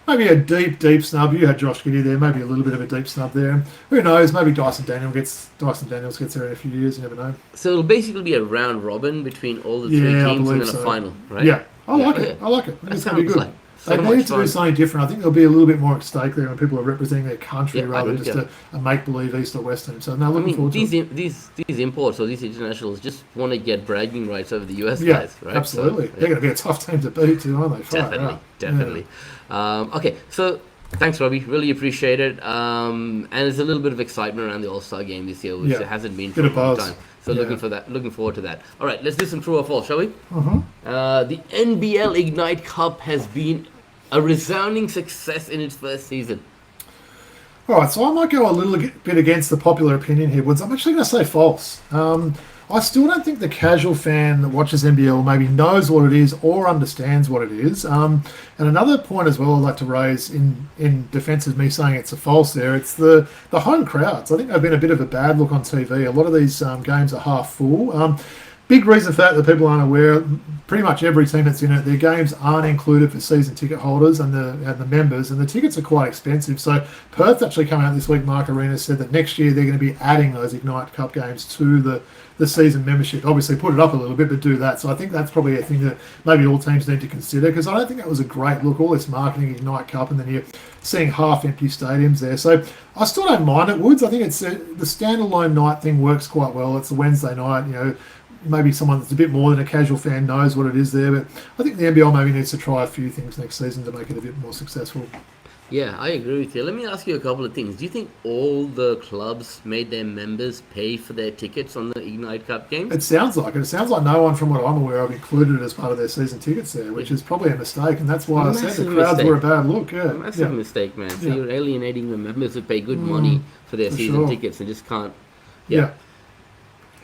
Maybe a deep snub. You had Josh Giddey there. Maybe a little bit of a deep snub there. And who knows? Maybe Dyson Daniels gets there in a few years. You never know. So it'll basically be a round robin between all the 3 teams and then a final, right? Yeah, I like it. I think it's going to be good. Like so they need to do something different. I think there'll be a little bit more at stake there when people are representing their country rather than just a make-believe East or West team. So now looking forward to it. These imports or these internationals just want to get bragging rights over the US guys, right? Absolutely. So, they're going to be a tough team to beat too, aren't they? Definitely. Okay, so thanks, Robbie. Really appreciate it. And there's a little bit of excitement around the All-Star game this year, which there hasn't been for a long time. So looking forward to that. All right, let's do some true or false, shall we? The NBL Ignite Cup has been a resounding success in its first season. All right, so I might go a little bit against the popular opinion here, Woods. I'm actually going to say false. I still don't think the casual fan that watches NBL maybe knows what it is or understands what it is. And another point as well I'd like to raise in defence of me saying it's a false there, it's the home crowds. I think they've been a bit of a bad look on TV. A lot of these games are half full. big reason for that people aren't aware, pretty much every team that's in it, their games aren't included for season ticket holders and the members, and the tickets are quite expensive. So Perth actually come out this week, Mark Arena said that next year they're going to be adding those Ignite Cup games to the season membership. Obviously put it up a little bit, but do that. So I think that's probably a thing that maybe all teams need to consider, because I don't think that was a great look, all this marketing Ignite Cup, and then you're seeing half empty stadiums there. So I still don't mind it, Woods. I think it's the standalone night thing works quite well. It's a Wednesday night, maybe someone that's a bit more than a casual fan knows what it is there, but I think the NBL maybe needs to try a few things next season to make it a bit more successful. Yeah, I agree with you. Let me ask you a couple of things. Do you think all the clubs made their members pay for their tickets on the Ignite Cup games? It sounds like it. It sounds like no one, from what I'm aware of, included it as part of their season tickets there, which is probably a mistake, and that's why I said the crowds were a bad look. Yeah, massive mistake, man. So you're alienating the members who pay good money for their season tickets and just can't. Yeah.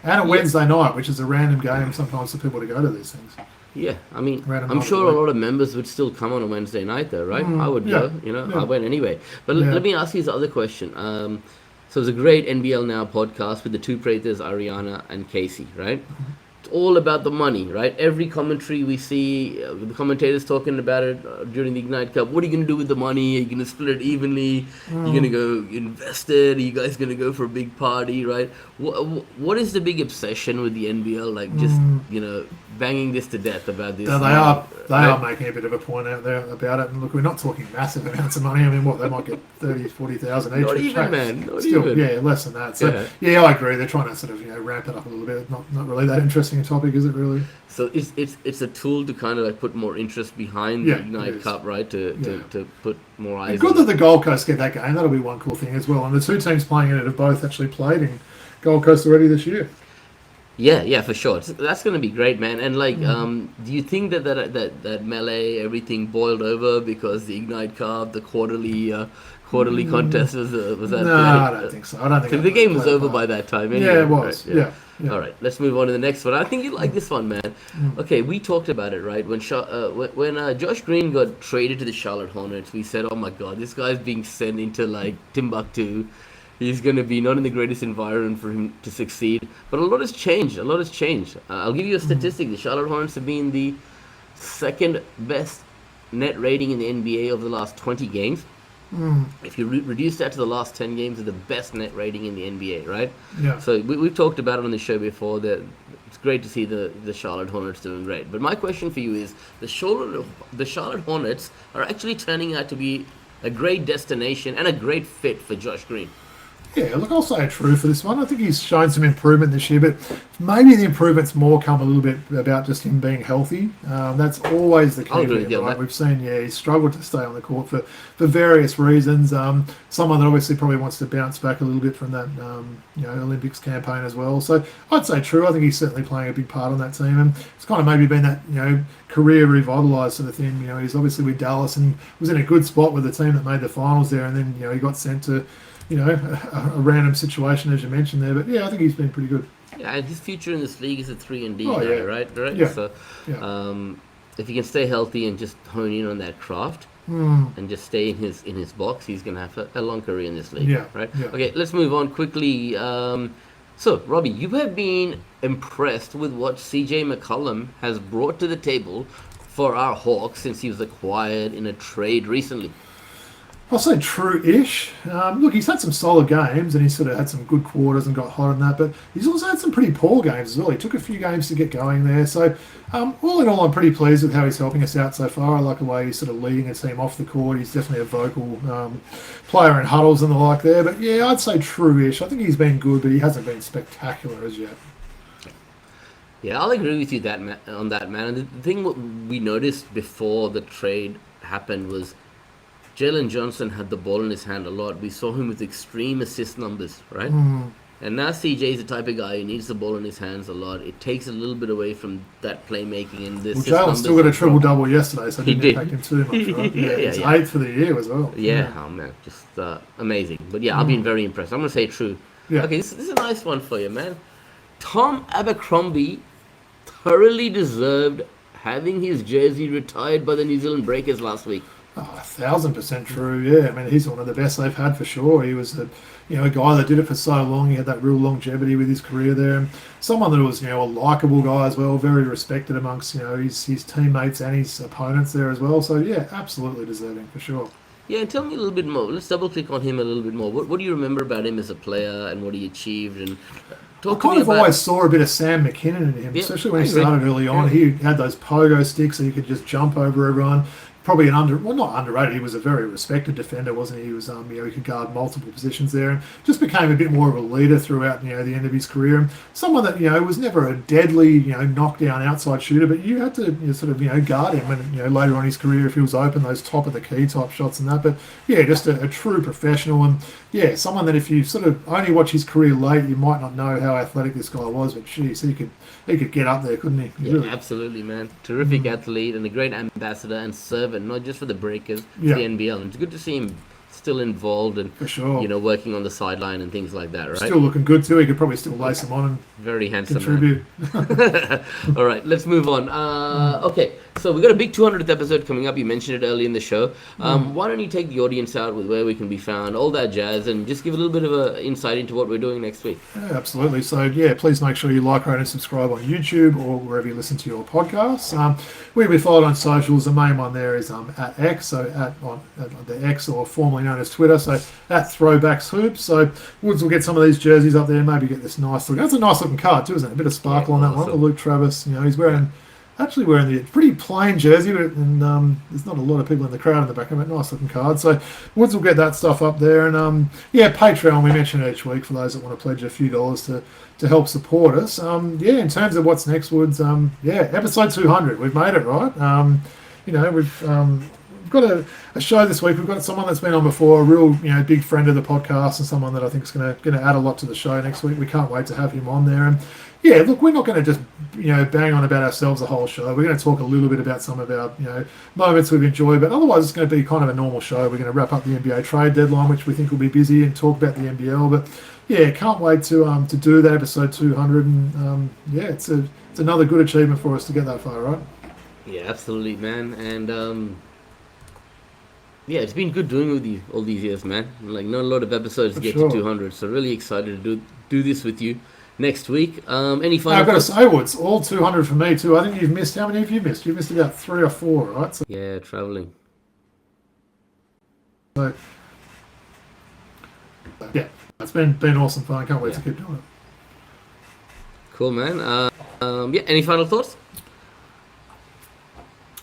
And a Wednesday night, which is a random game sometimes for people to go to these things. Yeah, I mean, I'm sure a lot of members would still come on a Wednesday night, though, right? I would go, I went anyway. But let me ask you this other question. So it's a great NBL Now podcast with the two creators, Ariana and Casey, right? It's all about the money, right? Every commentary we see, the commentators talking about it during the Ignite Cup. What are you going to do with the money? Are you going to split it evenly? You're going to go invest it? Are you guys going to go for a big party, right? What is the big obsession with the NBL? Like, just, banging this to death about this. No, they are making a bit of a point out there about it. And look, we're not talking massive amounts of money. I mean, they might get 30,000, 40,000 each. Not even, man. Not Still, even. Yeah, less than that. So, yeah, I agree. They're trying to sort of, ramp it up a little bit. Not really that interesting a topic, is it really? So it's a tool to kind of like put more interest behind the Ignite Cup, right? To put more eyes. It's good that the Gold Coast get that game. That'll be one cool thing as well. And the two teams playing in it have both actually played in Gold Coast already this year. Yeah, for sure. That's going to be great, man. And like, do you think that melee everything boiled over because the Ignite Cup, the quarterly contest was that? No, I don't think so. I don't think the game was over by that time. Anyway, yeah, it was. Right? Yeah. All right, let's move on to the next one. I think you like this one, man. Okay, we talked about it, right? When Josh Green got traded to the Charlotte Hornets, we said, "Oh my God, this guy's being sent into like Timbuktu. He's going to be not in the greatest environment for him to succeed." But a lot has changed. I'll give you a statistic. The Charlotte Hornets have been the second best net rating in the NBA over the last 20 games. If you reduce that to the last 10 games, they're the best net rating in the NBA, right? Yeah. So we've talked about it on the show before. That it's great to see the Charlotte Hornets doing great. But my question for you is, the Charlotte Hornets are actually turning out to be a great destination and a great fit for Josh Green. Yeah, look, I'll say true for this one. I think he's shown some improvement this year, but maybe the improvements more come a little bit about just him being healthy. That's always the key for him, right? We've seen, he's struggled to stay on the court for various reasons. Someone that obviously probably wants to bounce back a little bit from that, Olympics campaign as well. So I'd say true. I think he's certainly playing a big part on that team, and it's kind of maybe been that, career revitalised sort of thing. He's obviously with Dallas and was in a good spot with the team that made the finals there, and then, he got sent to a random situation, as you mentioned there. But, I think he's been pretty good. Yeah, and his future in this league is a 3-and-D guy, right? Yeah. So, if he can stay healthy and just hone in on that craft and just stay in his box, he's going to have a long career in this league, right? Yeah. Okay, let's move on quickly. So, Robbie, you have been impressed with what CJ McCollum has brought to the table for our Hawks since he was acquired in a trade recently. I'll say true-ish. Look, he's had some solid games and he's sort of had some good quarters and got hot on that, but he's also had some pretty poor games as well. He took a few games to get going there. So, all in all, I'm pretty pleased with how he's helping us out so far. I like the way he's sort of leading a team off the court. He's definitely a vocal player in huddles and the like there. But, I'd say true-ish. I think he's been good, but he hasn't been spectacular as yet. Yeah, I'll agree with you on that, man. And the thing what we noticed before the trade happened was Jalen Johnson had the ball in his hand a lot. We saw him with extreme assist numbers, right? And now CJ is the type of guy who needs the ball in his hands a lot. It takes a little bit away from that playmaking. And this. Well, Jalen still got a triple-double yesterday, so it didn't impact him too much, right? It's 8th for the year as well. Oh man, just amazing. But I've been very impressed. I'm going to say true. Yeah. Okay, this is a nice one for you, man. Tom Abercrombie thoroughly deserved having his jersey retired by the New Zealand Breakers last week. Oh, 1,000% true. Yeah, I mean, he's one of the best they've had for sure. He was a guy that did it for so long. He had that real longevity with his career there, and someone that was, a likable guy as well, very respected amongst, his teammates and his opponents there as well. So yeah, absolutely deserving for sure. Yeah, and tell me a little bit more. Let's double click on him a little bit more. What do you remember about him as a player and what he achieved? And talk to me about. Always saw a bit of Sam McKinnon in him, Yeah, especially when I he agree. started early on. He had those pogo sticks, so he could just jump over everyone. Probably not underrated. He was a very respected defender, wasn't he? He was, he could guard multiple positions there, and just became a bit more of a leader throughout, the end of his career. And someone that, was never a deadly, knockdown outside shooter, but you had to sort of, guard him when, later on in his career if he was open, those top of the key type shots and that. But yeah, just a true professional, and yeah, someone that if you sort of only watch his career late, you might not know how athletic this guy was, but geez, he could get up there, couldn't he? Yeah, Really. absolutely, man. Terrific athlete and a great ambassador and servant, not just for the Breakers, for Yeah. the NBL. And it's good to see him still involved and For sure. working on the sideline and things like that, right? Still looking good too. He could probably still lace them on Very and handsome contribute. man. All right, let's move on. Okay, so we got a big 200th episode coming up. You mentioned it early in the show. Why don't you take the audience out with where we can be found, all that jazz, and just give a little bit of an insight into what we're doing next week. Yeah, absolutely. So, yeah, please make sure you like, rate, and subscribe on YouTube or wherever you listen to your podcasts. We'll be followed on socials. The main one there is at X, so at the X, or formerly known as Twitter, so at Throwback Hoops. So, Woods will get some of these jerseys up there, maybe get this nice look. That's a nice looking card too, isn't it? A bit of sparkle on that one. awesome. Luke Travers, he's wearing the pretty plain jersey, and there's not a lot of people in the crowd in the back of it. Nice looking card. So Woods will get that stuff up there, and Patreon we mention each week for those that want to pledge a few dollars to help support us. In terms of what's next, Woods, episode 200, we've made it, right? We've got a show this week. We've got someone that's been on before, a real big friend of the podcast, and someone that I think is going to add a lot to the show next week. We can't wait to have him on there. And yeah, look, we're not going to just bang on about ourselves the whole show. We're going to talk a little bit about some of our moments we've enjoyed, but otherwise it's going to be kind of a normal show. We're going to wrap up the NBA trade deadline, which we think will be busy, and talk about the NBL. But yeah, can't wait to do that episode 200, and it's another good achievement for us to get that far, right? Yeah, absolutely, man. And it's been good doing with you all these years, man. Like, not a lot of episodes For get sure. to 200, so really excited to do this with you next week. Any Now, final I've got to thoughts? say, Woods, all 200 for me too. I think you've missed, how many have you missed? You've missed about 3 or 4, right? So Yeah, traveling. yeah, it's been awesome fun. I can't wait to Yeah. keep doing it. Cool, man. Any final thoughts?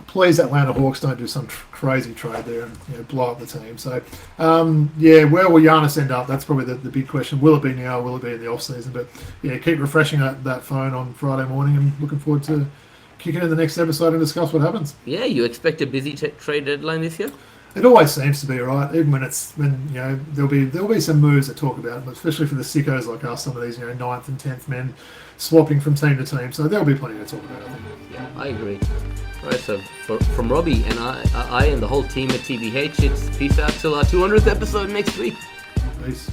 Please, Atlanta Hawks don't do some crazy trade there and blow up the team. So, where will Giannis end up? That's probably the big question. Will it be now? Will it be in the off season? But yeah, keep refreshing that phone on Friday morning, and looking forward to kicking in the next episode and discuss what happens. Yeah, you expect a busy trade deadline this year? It always seems to be, right? Even when there'll be some moves to talk about, but especially for the sickos like us, some of these 9th and 10th men swapping from team to team. So there'll be plenty to talk about, I think. Yeah, I agree. All right, so from Robbie and I and the whole team at TBH, it's peace out till our 200th episode next week. Peace.